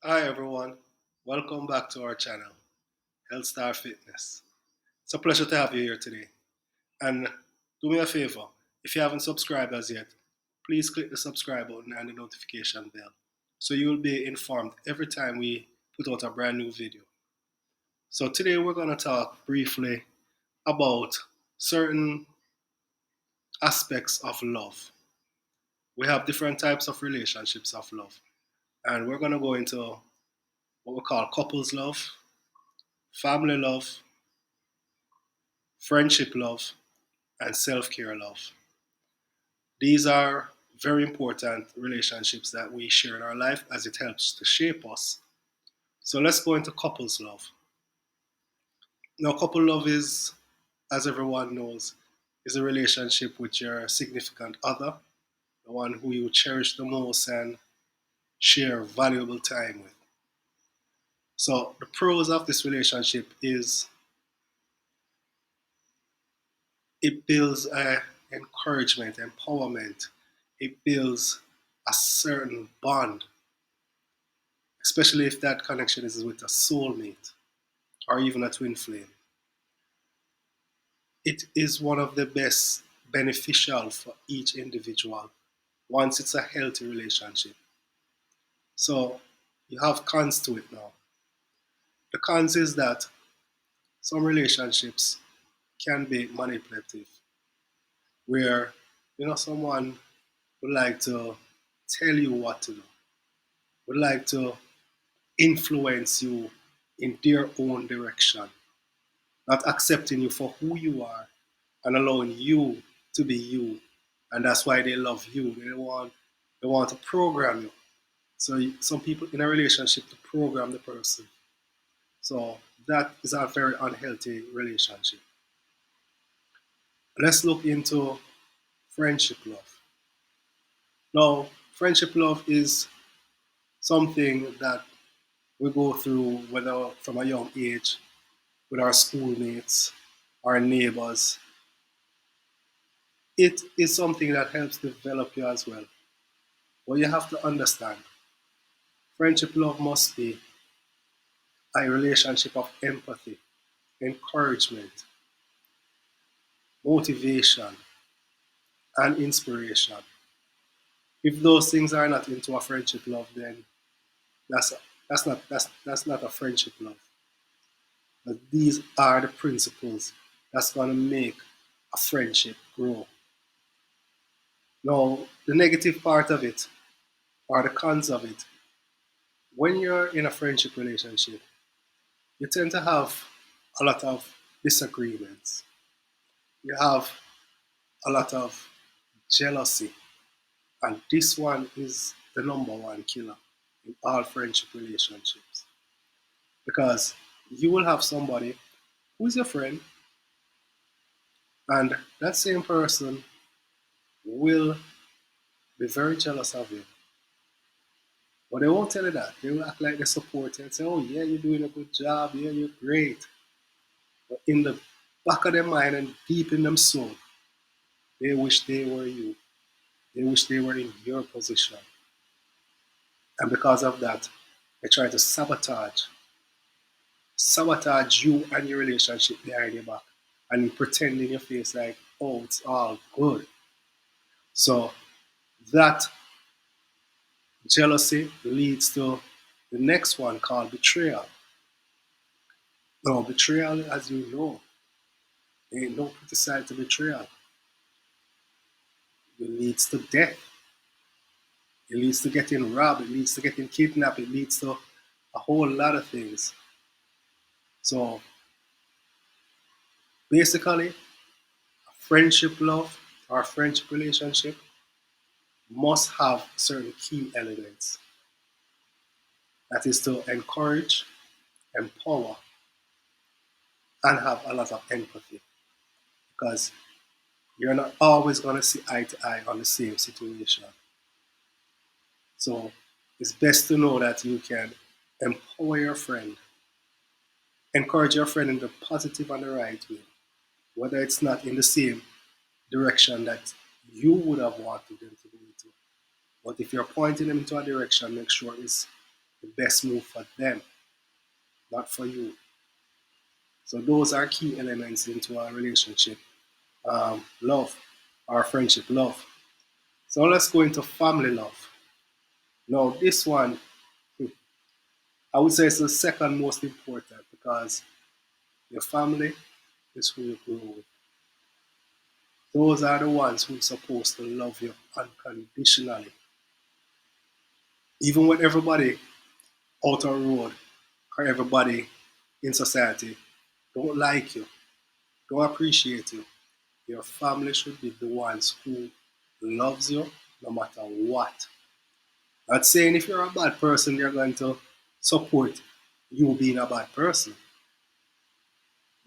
Hi everyone, welcome back to our channel, HealthStar Fitness. It's a pleasure to have you here today. And do me a favor, if you haven't subscribed as yet, please click the subscribe button and the notification bell so you will be informed every time we put out a brand new video. So today we're going to talk briefly about certain aspects of love. We have different types of relationships of love, and we're going to go into what we call couples love, family love, friendship love, and self care love. These are very important relationships that we share in our life as it helps to shape us. So let's go into couples love. Now, couple love is, as everyone knows, is a relationship with your significant other, the one who you cherish the most and share valuable time with. So the pros of this relationship is it builds a encouragement, empowerment. It builds a certain bond, especially if that connection is with a soulmate or even a twin flame. It is one of the best beneficial for each individual once it's a healthy relationship. So you have cons to it now. The cons is that some relationships can be manipulative, where someone would like to tell you what to do, would like to influence you in their own direction, not accepting you for who you are and allowing you to be you. And that's why they love you. They want to program you. So some people in a relationship to program the person. So that is a very unhealthy relationship. Let's look into friendship love. Now, friendship love is something that we go through whether from a young age with our schoolmates, our neighbors. It is something that helps develop you as well. But you have to understand, friendship love must be a relationship of empathy, encouragement, motivation, and inspiration. If those things are not into a friendship love, then that's that's not a friendship love. But these are the principles that's gonna make a friendship grow. Now, the negative part of it, or the cons of it, when you're in a friendship relationship, you tend to have a lot of disagreements. You have a lot of jealousy. And this one is the number one killer in all friendship relationships. Because you will have somebody who is your friend, and that same person will be very jealous of you. But they won't tell you that. They will act like they support you and say, oh, yeah, you're doing a good job. Yeah, you're great. But in the back of their mind and deep in them soul, they wish they were you. They wish they were in your position. And because of that, they try to sabotage you and your relationship behind your back and pretend in your face like, oh, it's all good. So that jealousy leads to the next one called betrayal. Now, betrayal, as you know, ain't no pretty side to betrayal. It leads to death. It leads to getting robbed. It leads to getting kidnapped. It leads to a whole lot of things. So basically, a friendship love or friendship relationship must have certain key elements. That is to encourage, empower, and have a lot of empathy. Because you're not always going to see eye to eye on the same situation. So it's best to know that you can empower your friend, encourage your friend in the positive and the right way, whether it's not in the same direction that you would have wanted them to go into. But if you're pointing them into a direction, make sure it's the best move for them, not for you. So those are key elements into our relationship, love, our friendship, love. So let's go into family love. Now, this one, I would say it's the second most important because your family is who you grow with. Those are the ones who are supposed to love you unconditionally. Even when everybody out on road or everybody in society don't like you, don't appreciate you, your family should be the ones who loves you no matter what. Not saying if you're a bad person, they're going to support you being a bad person,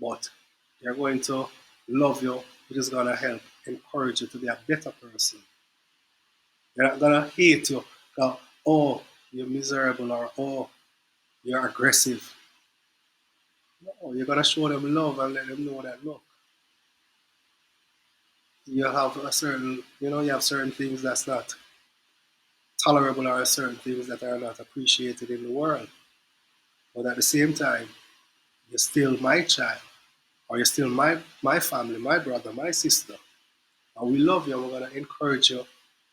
but they're going to love you, which is going to help encourage you to be a better person. They're not going to hate you, go, oh, you're miserable or oh, you're aggressive. No, you're going to show them love and let them know that, look, you have a certain, you have certain things that's not tolerable or certain things that are not appreciated in the world. But at the same time, you're still my child, or you're still my family, my brother, my sister. And we love you and we're going to encourage you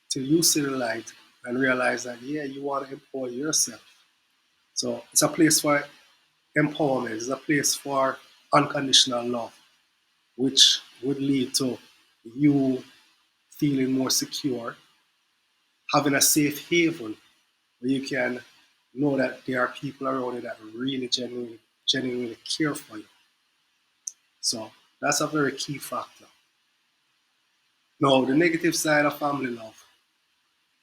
till you see the light and realize that, yeah, you want to empower yourself. So it's a place for empowerment, it's a place for unconditional love, which would lead to you feeling more secure, having a safe haven where you can know that there are people around you that really genuinely care for you. So that's a very key factor. Now, the negative side of family love,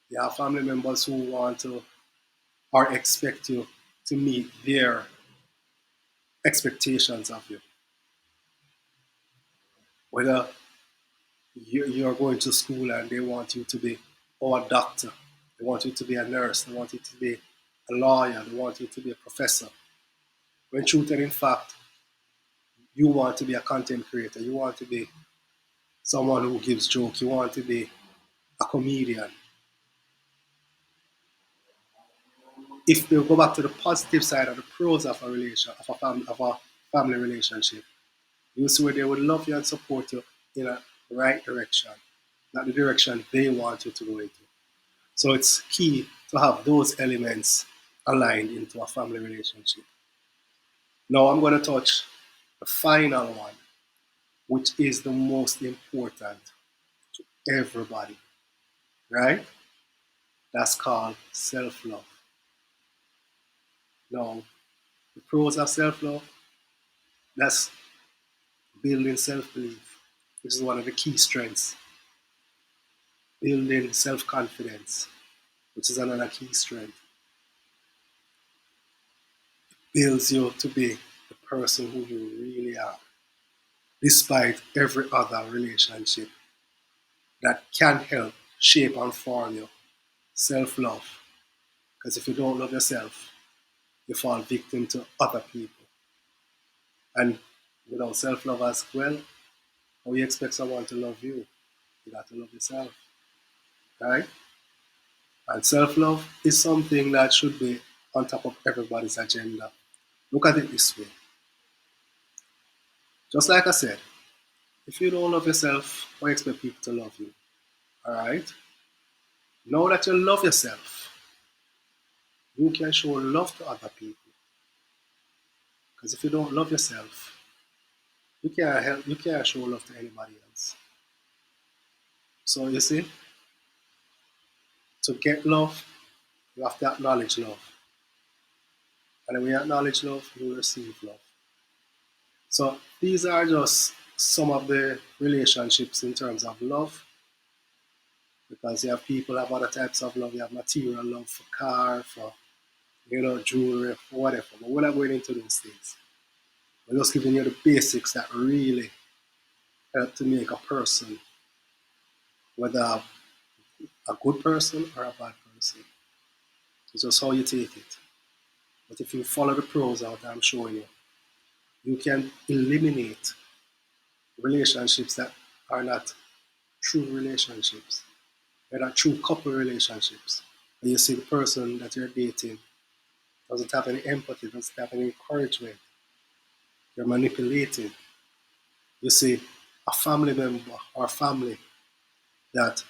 you have family members who want to or expect you to meet their expectations of you. Whether you're going to school and they want you to be a doctor, they want you to be a nurse, they want you to be a lawyer, they want you to be a professor. When truth and in fact, you want to be a content creator, you want to be someone who gives jokes, you want to be a comedian. If we go back to the positive side of the pros of a family relationship, you see where they would love you and support you in a right direction, not the direction they want you to go into. So it's key to have those elements aligned into a family relationship. Now I'm going to touch the final one, which is the most important to everybody, right? That's called self-love. Now, the pros of self-love, that's building self-belief, which is one of the key strengths. Building self-confidence, which is another key strength. Builds you to be the person who you really are, despite every other relationship that can help shape and form you. Self-love. Because if you don't love yourself, you fall victim to other people. And without self-love as well, how you expect someone to love you? You got to love yourself. Right? And self-love is something that should be on top of everybody's agenda. Look at it this way. Just like I said, if you don't love yourself, how you expect people to love you? Alright? Now that you love yourself, you can show love to other people. Because if you don't love yourself, you can't show love to anybody else. So you see, to get love, you have to acknowledge love. And when you acknowledge love, you will receive love. So these are just some of the relationships in terms of love. Because you have people have other types of love. You have material love for car, for jewelry, for whatever. But we're not going into those things. We're just giving you the basics that really help to make a person, whether a good person or a bad person. It's just how you take it. But if you follow the pros out I'm showing you, you can eliminate relationships that are not true relationships. They're not true couple relationships. And you see the person that you're dating doesn't have any empathy, doesn't have any encouragement. You're manipulating. You see, a family member or family that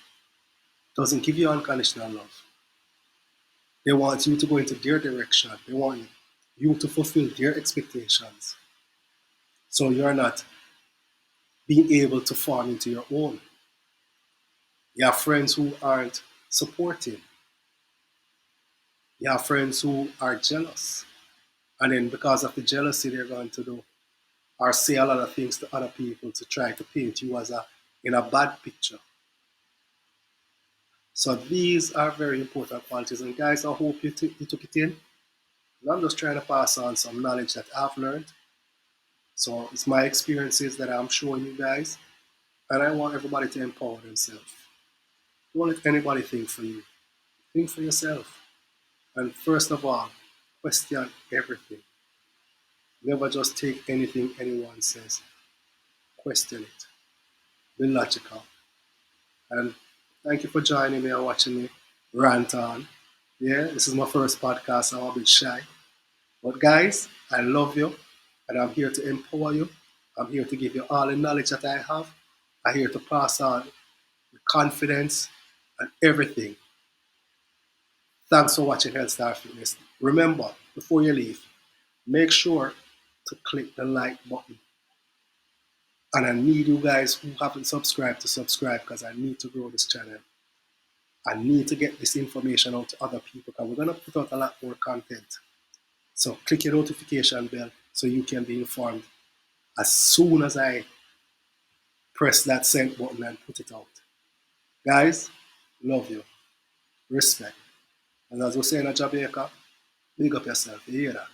doesn't give you unconditional love. They want you to go into their direction. They want you to fulfill their expectations. So you're not being able to form into your own. You have friends who aren't supportive. You have friends who are jealous. And then because of the jealousy, they're going to do or say a lot of things to other people to try to paint you as a in a bad picture. So these are very important qualities. And guys, I hope you took it in. And I'm just trying to pass on some knowledge that I've learned. So it's my experiences that I'm showing you guys. And I want everybody to empower themselves. Don't let anybody think for you. Think for yourself. And first of all, question everything. Never just take anything anyone says. Question it. Be logical. And thank you for joining me and watching me rant on. Yeah, this is my first podcast, so I'm a bit shy. But guys, I love you and I'm here to empower you. I'm here to give you all the knowledge that I have. I'm here to pass on the confidence and everything. Thanks for watching HealthStar Fitness. Remember, before you leave, make sure to click the like button. And I need you guys who haven't subscribed to subscribe because I need to grow this channel. I need to get this information out to other people because we're going to put out a lot more content. So click your notification bell so you can be informed as soon as I press that send button and put it out. Guys, love you. Respect. And as we say in Jamaica, big up yourself. You hear that?